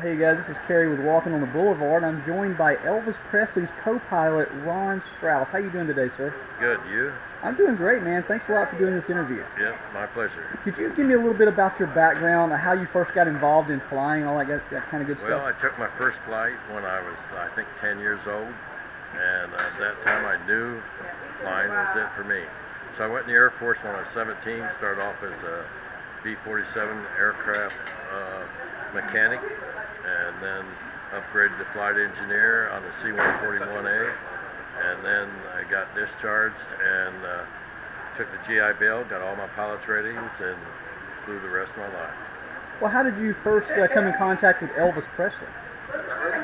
Hey guys, this is Carey with Walking on the Boulevard. I'm joined by Elvis Presley's co-pilot, Ron Strauss. How you doing today, sir? Good, you? I'm doing great, man. Thanks a lot for doing this interview. Yeah, my pleasure. Could you give me a little bit about your background, how you first got involved in flying, all that kind of good Well, stuff? I took my first flight when I was, I think, 10 years old, and at that time I knew flying was it for me. So I went in the Air Force when I was 17, started off as a B-47 aircraft mechanic, and then upgraded to flight engineer on the C-141A, and then I got discharged and took the GI Bill, got all my pilot's ratings, and flew the rest of my life. Well, how did you first come in contact with Elvis Presley?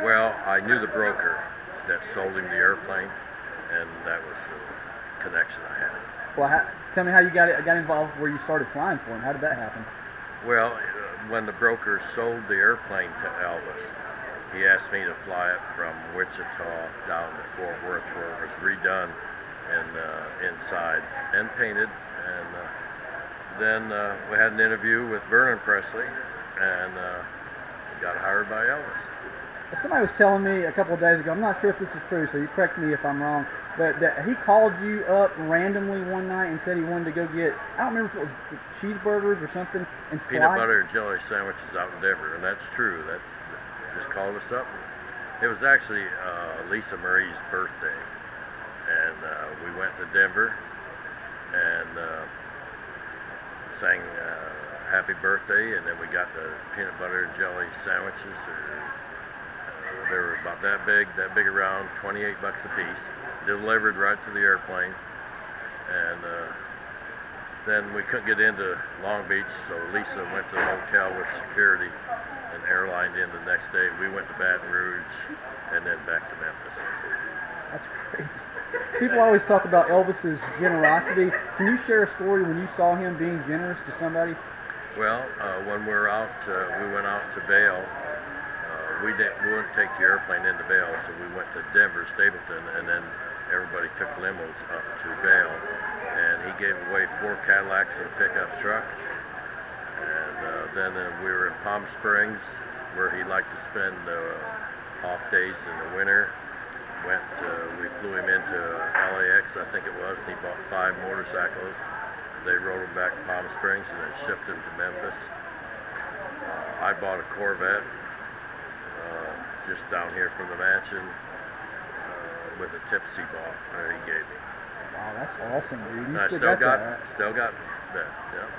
Well, I knew the broker that sold him the airplane, and that was the connection I had. Well, tell me how you got involved where you started flying for him. How did that happen? Well, when the broker sold the airplane to Elvis, he asked me to fly it from Wichita down to Fort Worth, where it was redone and inside and painted. And then we had an interview with Vernon Presley, and got hired by Elvis. Somebody was telling me a couple of days ago, I'm not sure if this is true, so you correct me if I'm wrong, but that he called you up randomly one night and said he wanted to go get, I don't remember if it was cheeseburgers or something, and fly. Peanut butter and jelly sandwiches out in Denver, and that's true. That just called us up. It was actually Lisa Marie's birthday, and we went to Denver and sang happy birthday, and then we got the peanut butter and jelly sandwiches. They were about that big around, 28 bucks a piece, delivered right to the airplane. And then we couldn't get into Long Beach, so Lisa went to the hotel with security and airlined in the next day. We went to Baton Rouge and then back to Memphis. That's crazy. People always talk about Elvis's generosity. Can you share a story when you saw him being generous to somebody? Well, when we were out, we went out to Vail. We wouldn't take the airplane into Vail, so we went to Denver, Stapleton, and then everybody took limos up to Vail. And he gave away 4 Cadillacs and a pickup truck. And then we were in Palm Springs, where he liked to spend off days in the winter. We flew him into LAX, I think it was, and he bought 5 motorcycles. They rode him back to Palm Springs and then shipped him to Memphis. I bought a Corvette just down here from the mansion with a tipsy ball that he gave me. Wow, that's awesome, dude. You I still got that. Yeah.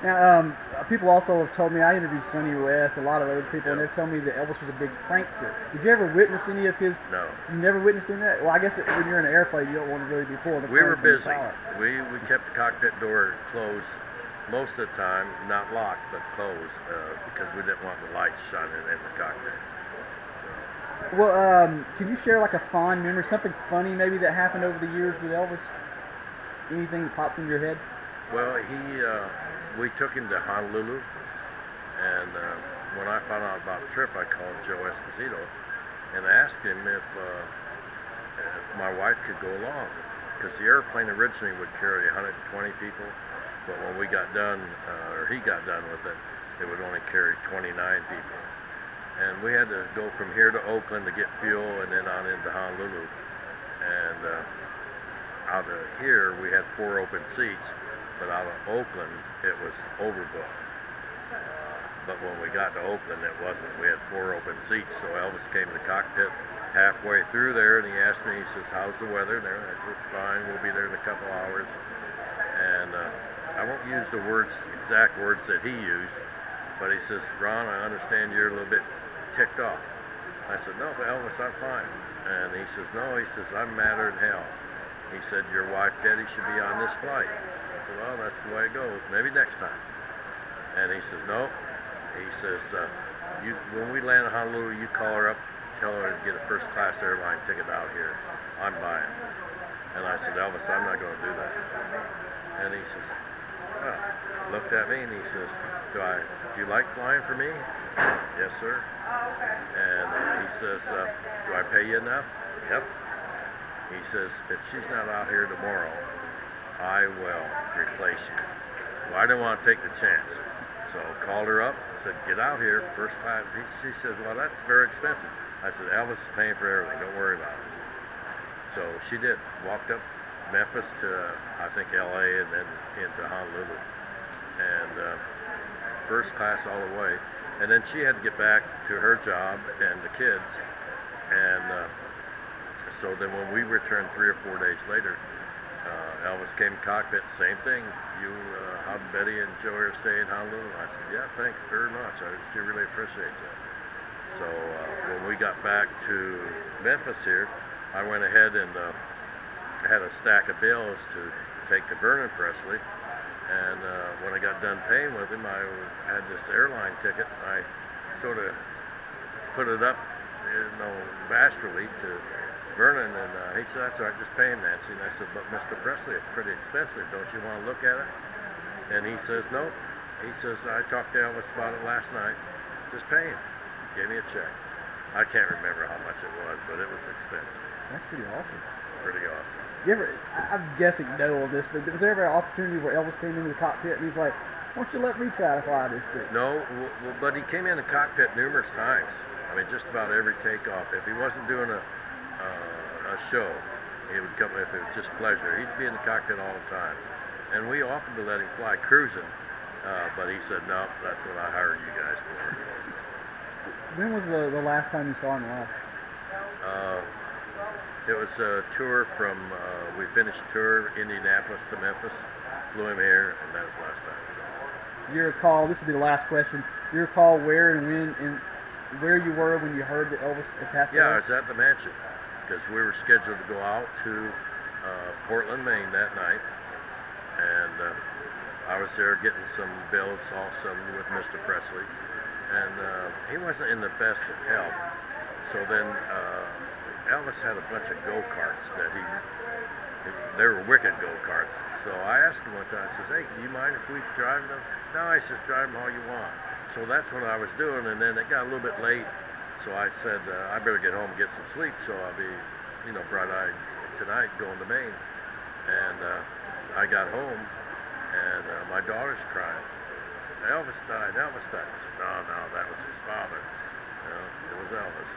Now, people also have told me, I interviewed Sonny West, a lot of other people, and they've told me that Elvis was a big prankster. Did you ever witness any of his? No. You never witnessed any of that? Well, I guess when you're in an airplane, you don't want to really be pulling the We were busy. pilot. We kept the cockpit door closed most of the time, not locked, but closed, because we didn't want the lights shining in the cockpit. Well, can you share like a fond memory, something funny maybe that happened over the years with Elvis? Anything that pops into your head? Well, we took him to Honolulu, and when I found out about the trip, I called Joe Esposito and asked him if my wife could go along, because the airplane originally would carry 120 people, but when we got done, or he got done with it, it would only carry 29 people. And we had to go from here to Oakland to get fuel and then on into Honolulu. And out of here, we had 4 open seats, but out of Oakland, it was overbooked. But when we got to Oakland, it wasn't. We had 4 open seats, so Elvis came to the cockpit halfway through there, and he asked me, he says, "How's the weather there?" I said, "It's fine, we'll be there in a couple hours." And I won't use the exact words that he used, but he says, "Ron, I understand you're a little bit ticked off." I said, "No, but Elvis, I'm fine." And he says, "No," he says, "I'm madder than hell." He said, "Your wife, Teddy, should be on this flight." I said, "Well, that's the way it goes. Maybe next time." And he says, "No." He says, when we land in Honolulu, you call her up, tell her to get a first-class airline ticket out here. I'm buying. And I said, "Elvis, I'm not going to do that." And he says, well, looked at me and he says, do you like flying for me?" "Yes, sir." And he says, "Do I pay you enough?" "Yep." He says, "If she's not out here tomorrow, I will replace you." Well, I didn't want to take the chance, so called her up, said, get out here, first class. She says, well, that's very expensive. I said, Elvis is paying for everything, don't worry about it. So she did, walked up Memphis to, I think, LA, and then into Honolulu. And first class all the way. And then she had to get back to her job and the kids. And so then when we returned 3 or 4 days later, Elvis came to cockpit, same thing. How did Betty and Joey are staying in Honolulu? I said, yeah, thanks very much. She really appreciates that. So when we got back to Memphis here, I went ahead and had a stack of bills to take to Vernon Presley. And when I got done paying with him, I had this airline ticket. I sort of put it up, bashfully to Vernon, and he said, that's all right, just pay him, Nancy. And I said, but Mr. Presley, it's pretty expensive. Don't you want to look at it? And he says, nope. He says, I talked to Elvis about it last night. Just pay him. Gave me a check. I can't remember how much it was, but it was expensive. That's pretty awesome. Pretty awesome. I'm guessing no on this, but was there ever an opportunity where Elvis came into the cockpit and he's like, why don't you let me try to fly this thing? No, but he came in the cockpit numerous times. I mean, just about every takeoff. If he wasn't doing a show, he would come. If it was just pleasure, he'd be in the cockpit all the time. And we offered to let him fly cruising, but he said, no, that's what I hired you guys for. When was the last time you saw him live? It was a tour from, we finished the tour, Indianapolis to Memphis, flew him here, and that was the last time. So. Do you recall, this will be the last question, do you recall where and when and where you were when you heard that Elvis had passed away? Yeah, I was at the mansion, because we were scheduled to go out to Portland, Maine that night, and I was there getting some bills also with Mr. Presley, and he wasn't in the best of health. So then Elvis had a bunch of go-karts that they were wicked go-karts. So I asked him one time, I says, hey, do you mind if we drive them? No, he says, drive them all you want. So that's what I was doing, and then it got a little bit late, so I said, I better get home and get some sleep, so I'll be, bright-eyed tonight going to Maine. And I got home, and my daughter's crying. Elvis died, Elvis died. I said, no, that was his father. It was Elvis.